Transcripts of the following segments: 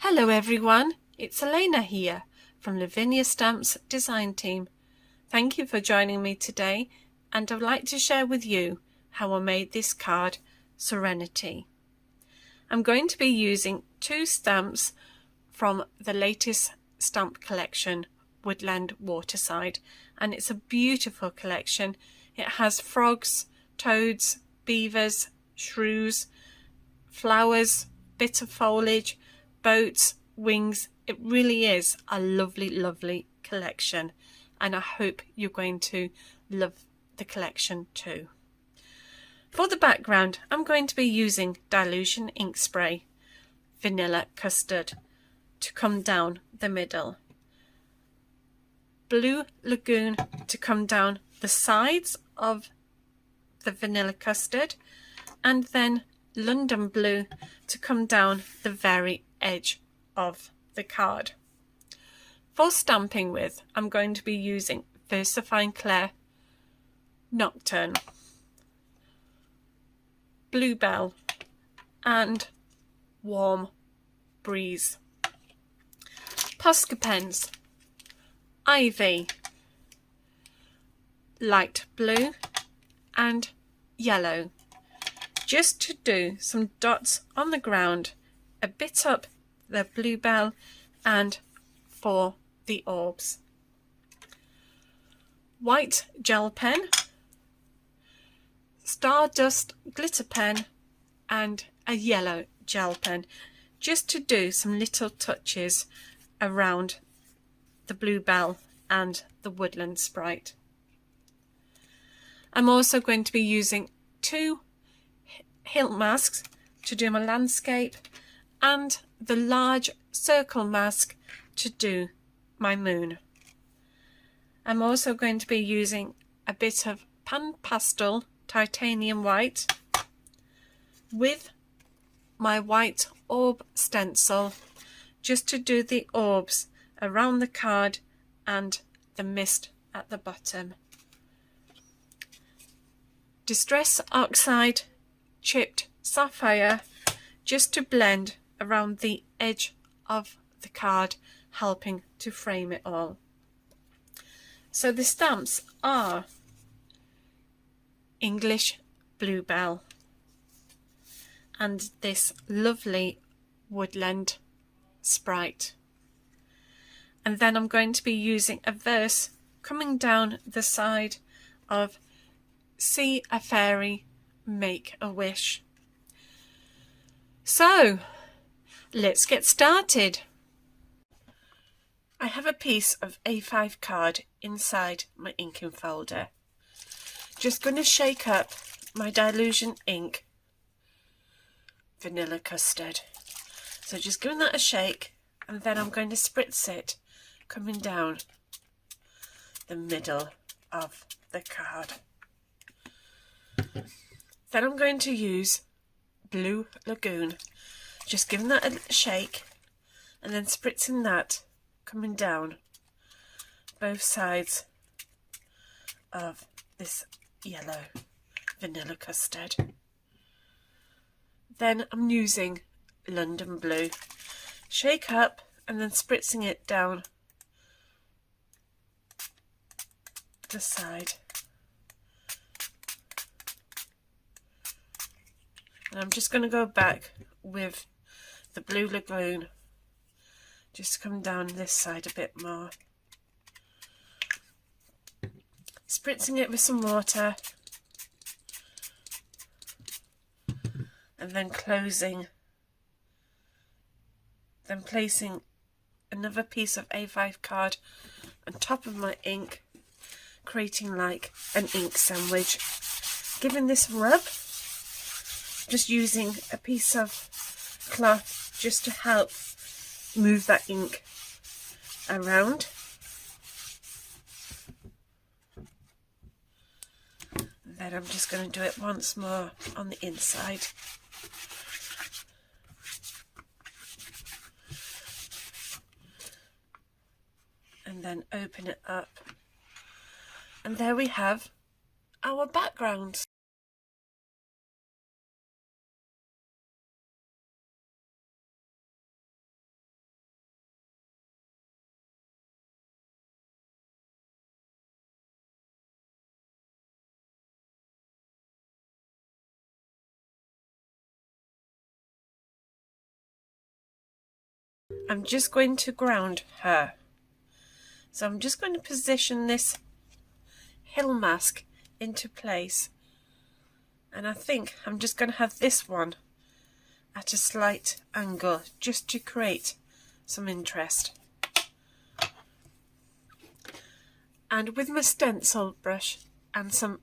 Hello everyone, it's Eleana here from Lavinia Stamps design team. Thank you for joining me today, and I'd like to share with you how I made this card, Serenity. I'm going to be using two stamps from the latest stamp collection, Woodland Waterside, and it's a beautiful collection. It has frogs, toads, beavers, shrews, flowers, bit of foliage, boats, wings. It really is a lovely collection, and I hope you're going to love the collection too. For the background, I'm going to be using Dylusion Ink Spray, Vanilla Custard to come down the middle, Blue Lagoon to come down the sides of the Vanilla Custard, and then London Blue to come down the very edge of the card. For stamping with, I'm going to be using Versifying Clair, Nocturne, Bluebell and Warm Breeze. Posca pens, Ivy, Light Blue and Yellow, just to do some dots on the ground, a bit up the Bluebell and for the orbs. White gel pen, Stardust glitter pen and a yellow gel pen, just to do some little touches around the Bluebell and the Woodland Sprite. I'm also going to be using two hilt masks to do my landscape and the large circle mask to do my moon. I'm also going to be using a bit of PanPastel Titanium White with my white orb stencil, just to do the orbs around the card and the mist at the bottom. Distress Oxide Chipped Sapphire, just to blend around the edge of the card, helping to frame it all. So the stamps are English Bluebell and this lovely Woodland Sprite. And then I'm going to be using a verse coming down the side of See a Fairy, Make a Wish. So let's get started. I have a piece of A5 card inside my inking folder. Just going to shake up my Dylusion Ink Vanilla Custard. So just giving that a shake, and then I'm going to spritz it coming down the middle of the card. Then I'm going to use Blue Lagoon, just giving that a shake and then spritzing that coming down both sides of this yellow vanilla custard. Then I'm using London Blue, shake up and then spritzing it down the side. And I'm just going to go back with the Blue Lagoon, just to come down this side a bit more. Spritzing it with some water and then closing, then placing another piece of A5 card on top of my ink, creating like an ink sandwich. Giving this a rub, just using a piece of cloth just to help move that ink around. Then I'm just going to do it once more on the inside. And then open it up. And there we have our background. I'm just going to ground her. So I'm just going to position this hill mask into place, and I think I'm just going to have this one at a slight angle just to create some interest. And with my stencil brush and some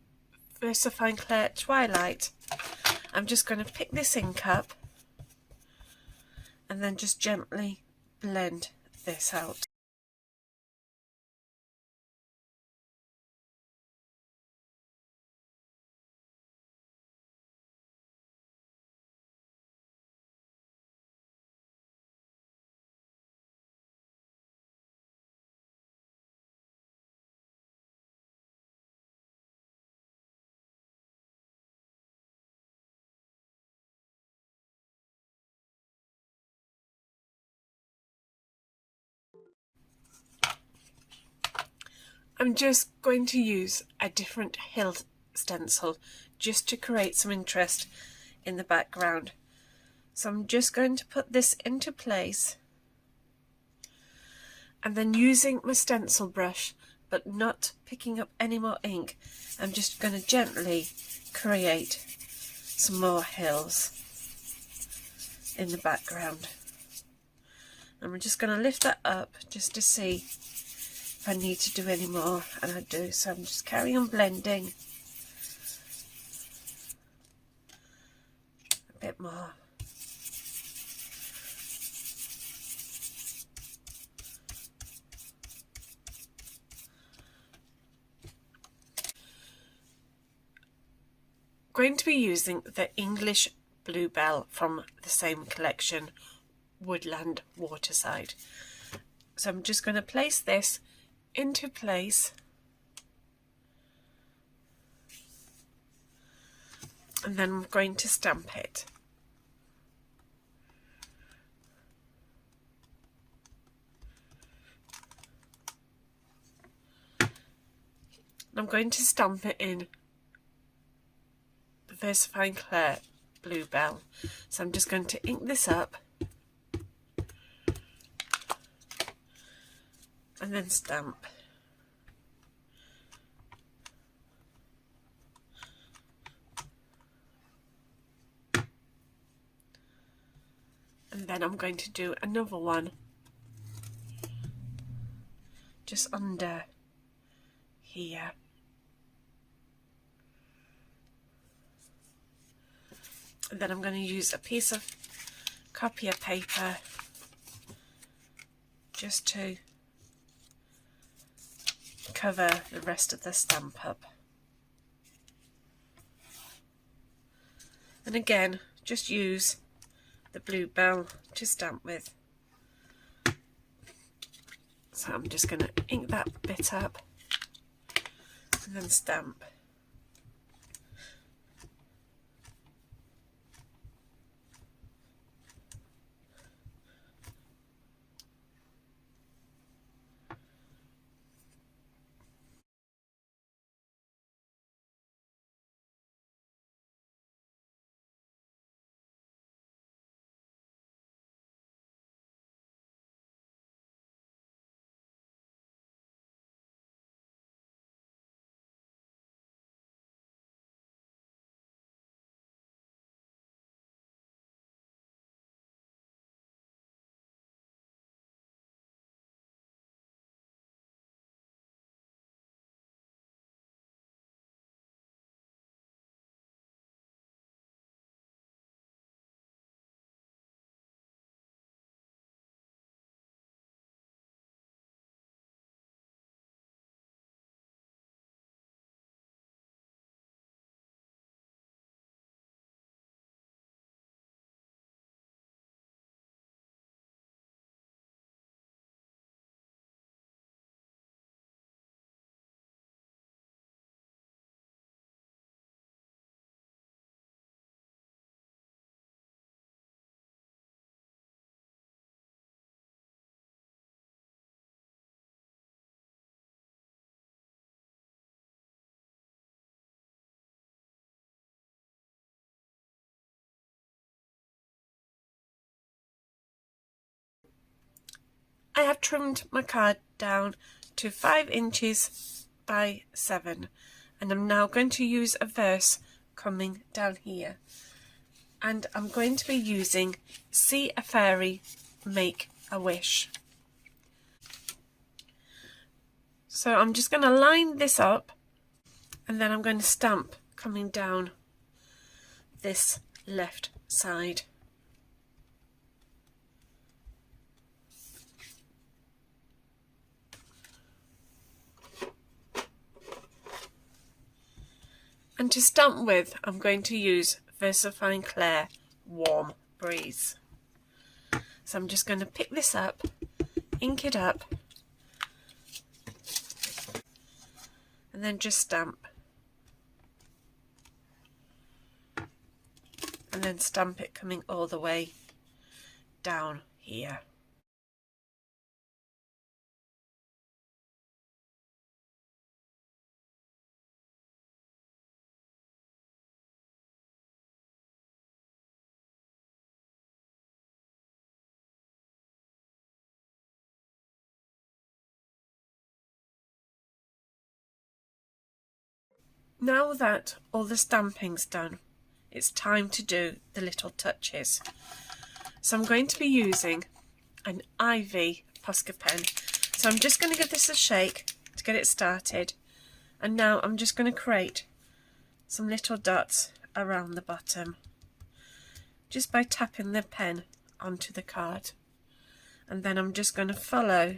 VersaFine Clear Twilight, I'm just going to pick this ink up and then just gently blend this out. I'm just going to use a different hill stencil just to create some interest in the background. So I'm just going to put this into place, and then using my stencil brush but not picking up any more ink, I'm just going to gently create some more hills in the background. And I'm just going to lift that up just to see if I need to do any more, and I do. So I'm just carrying on blending a bit more. Going to be using the English Bluebell from the same collection, Woodland Waterside. So I'm just going to place this into place, and then I'm going to stamp it. I'm going to stamp it in the VersaFine Clear Bluebell. So I'm just going to ink this up and then stamp. And then I'm going to do another one just under here. And then I'm going to use a piece of copier paper just to cover the rest of the stamp up. And again, just use the Bluebell to stamp with. So I'm just going to ink that bit up and then stamp. I have trimmed my card down to 5 inches by 7, and I'm now going to use a verse coming down here, and I'm going to be using See a Fairy, Make a Wish. So I'm just going to line this up, and then I'm going to stamp coming down this left side. And to stamp with, I'm going to use VersaFine Clair Warm Breeze. So I'm just going to pick this up, ink it up, and then just stamp. And then stamp it coming all the way down here. Now that all the stamping's done, it's time to do the little touches. So I'm going to be using an Ivy Posca pen. So I'm just going to give this a shake to get it started. And now I'm just going to create some little dots around the bottom, just by tapping the pen onto the card. And then I'm just going to follow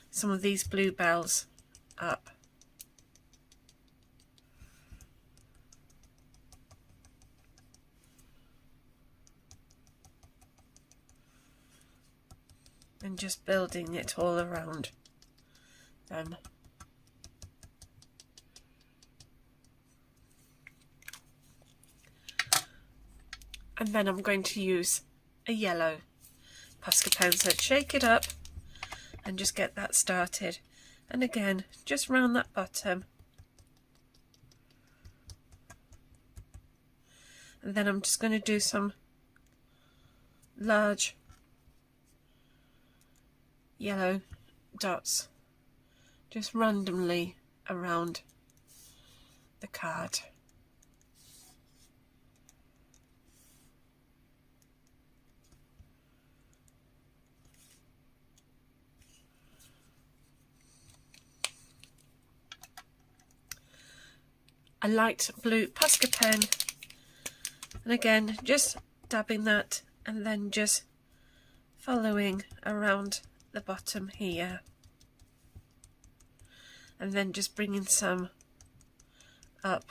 some of these bluebells up. And just building it all around them. And then I'm going to use a yellow Posca pen, so shake it up and just get that started. And again, just round that bottom. And then I'm just going to do some large yellow dots just randomly around the card. A light blue Posca pen, and again just dabbing that and then just following around the bottom here, and then just bringing some up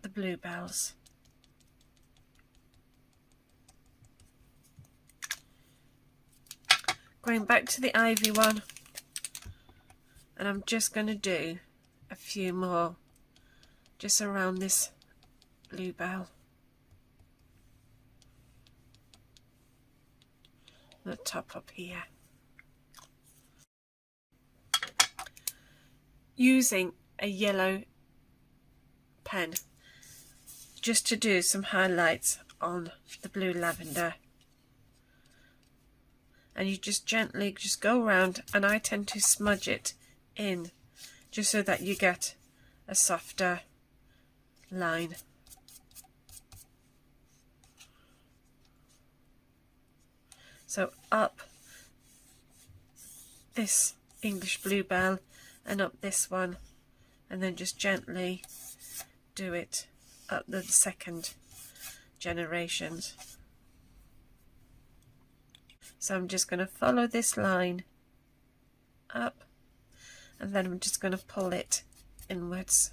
the bluebells. Going back to the Ivy one, and I'm just going to do a few more just around this bluebell. The top up here. Using a yellow pen just to do some highlights on the blue lavender, and you just gently just go around, and I tend to smudge it in just so that you get a softer line. So up this English bluebell and up this one, and then just gently do it up the second generations. So I'm just going to follow this line up, and then I'm just going to pull it inwards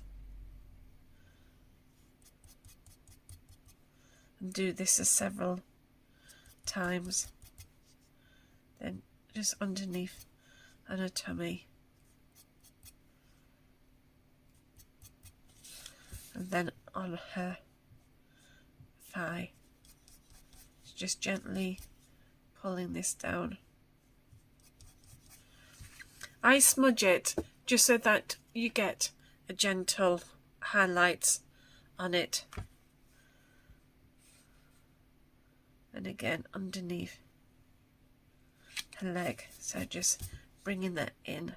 and do this several times. Then just underneath on her tummy, and then on her thigh, just gently pulling this down. I smudge it just so that you get a gentle highlights on it, and and again underneath her leg, so just bringing that in.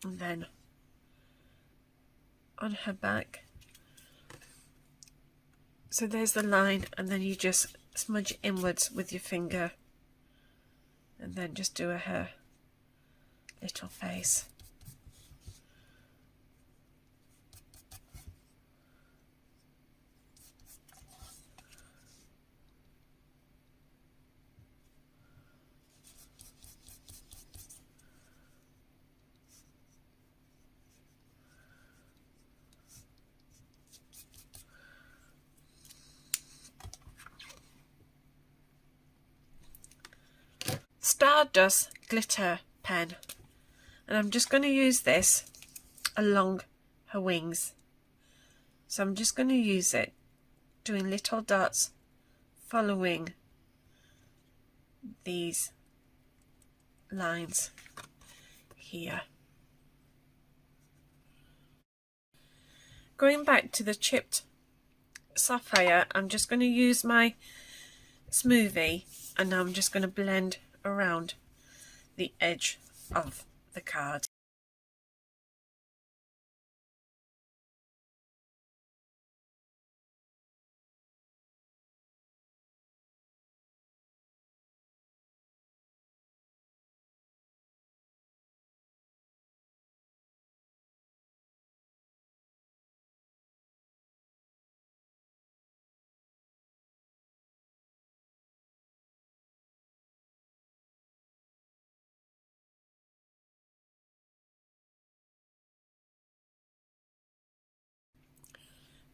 And then on her back, so there's the line, and then you just smudge inwards with your finger and then just do her little face. Stardust glitter pen, and I'm just going to use this along her wings. So I'm just going to use it doing little dots following these lines here. Going back to the chipped sapphire, I'm just going to use my smoothie, and I'm just going to blend around the edge of the card.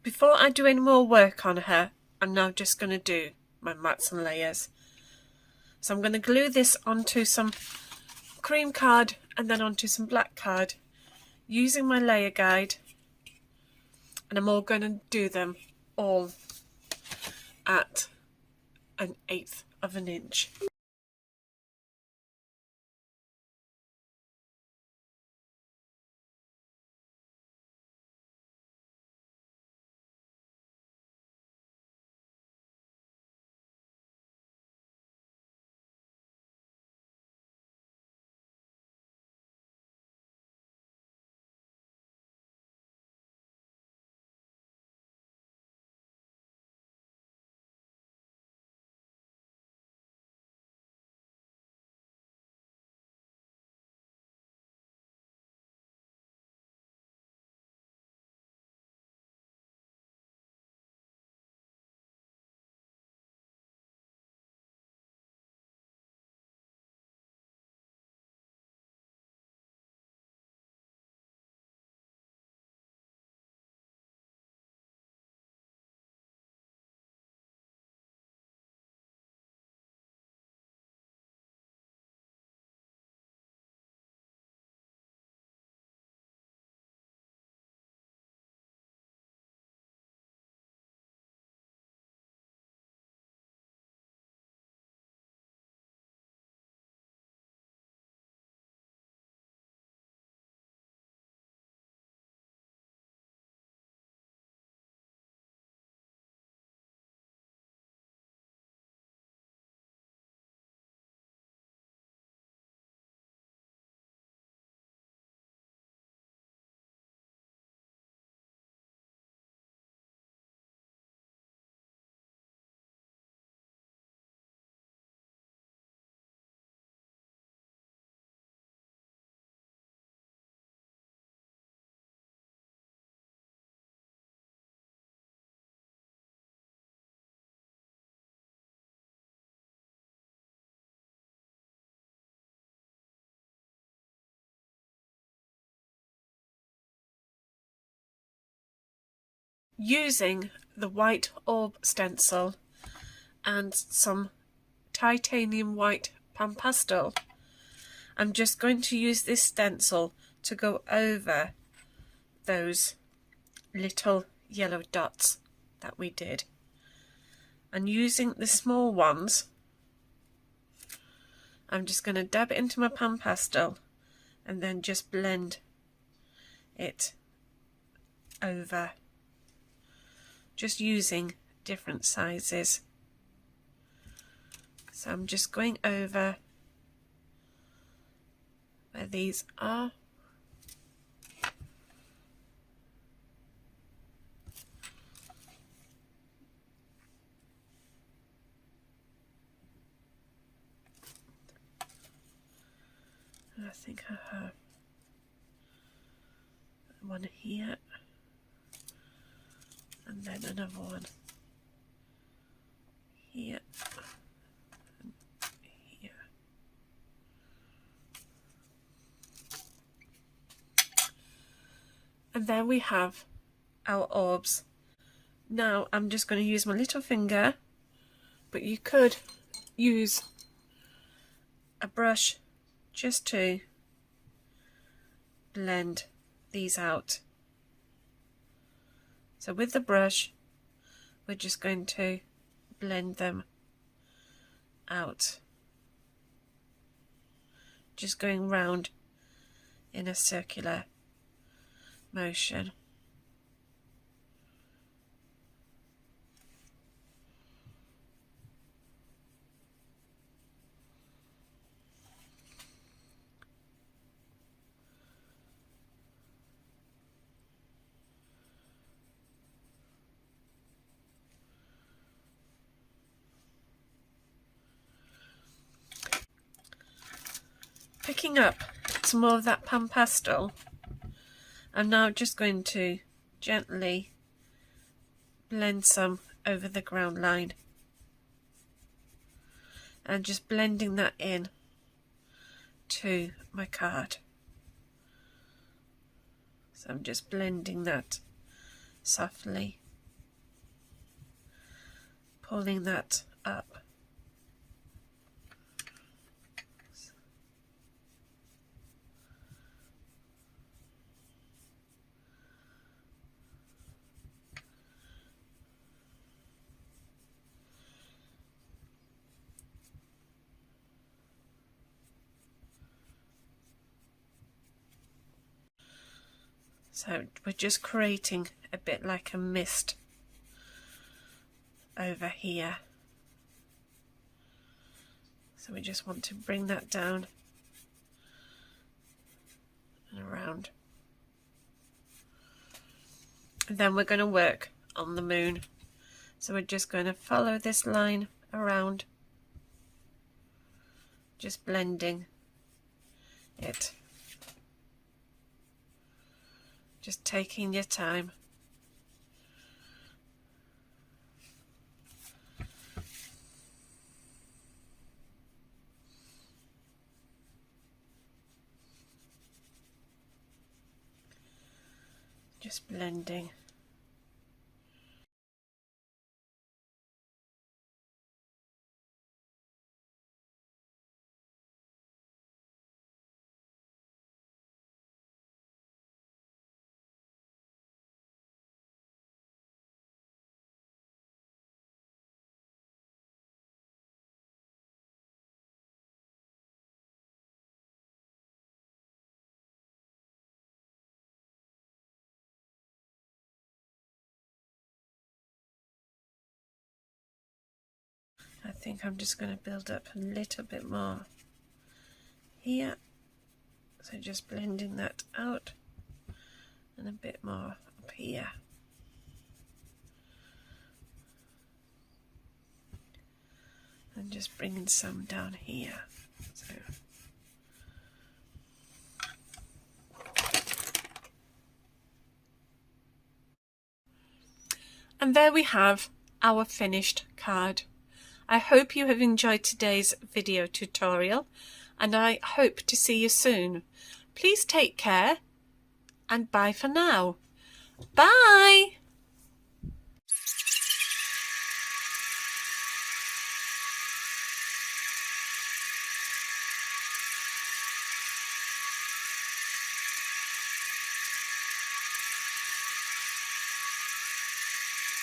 Before I do any more work on her, I'm now just going to do my mats and layers. So I'm going to glue this onto some cream card and then onto some black card using my layer guide, and I'm all going to do them all at 1/8 of an inch. Using the white orb stencil and some Titanium White PanPastel, I'm just going to use this stencil to go over those little yellow dots that we did, and using the small ones, I'm just going to dab it into my PanPastel and then just blend it over, just using different sizes. So I'm just going over where these are. And I think I have one here, and then another one here and here. And there we have our orbs. Now I'm just going to use my little finger, but you could use a brush just to blend these out. So with the brush, we're just going to blend them out, just going round in a circular motion. Picking up some more of that PanPastel, I'm now just going to gently blend some over the ground line and just blending that in to my card. So I'm just blending that softly, pulling that up. So we're just creating a bit like a mist over here. So we just want to bring that down and around. And then we're going to work on the moon. So we're just going to follow this line around, just blending it. Just taking your time. Just blending. I think I'm just going to build up a little bit more here. So just blending that out and a bit more up here. And just bringing some down here. So. And there we have our finished card. I hope you have enjoyed today's video tutorial, and I hope to see you soon. Please take care, and bye for now. Bye!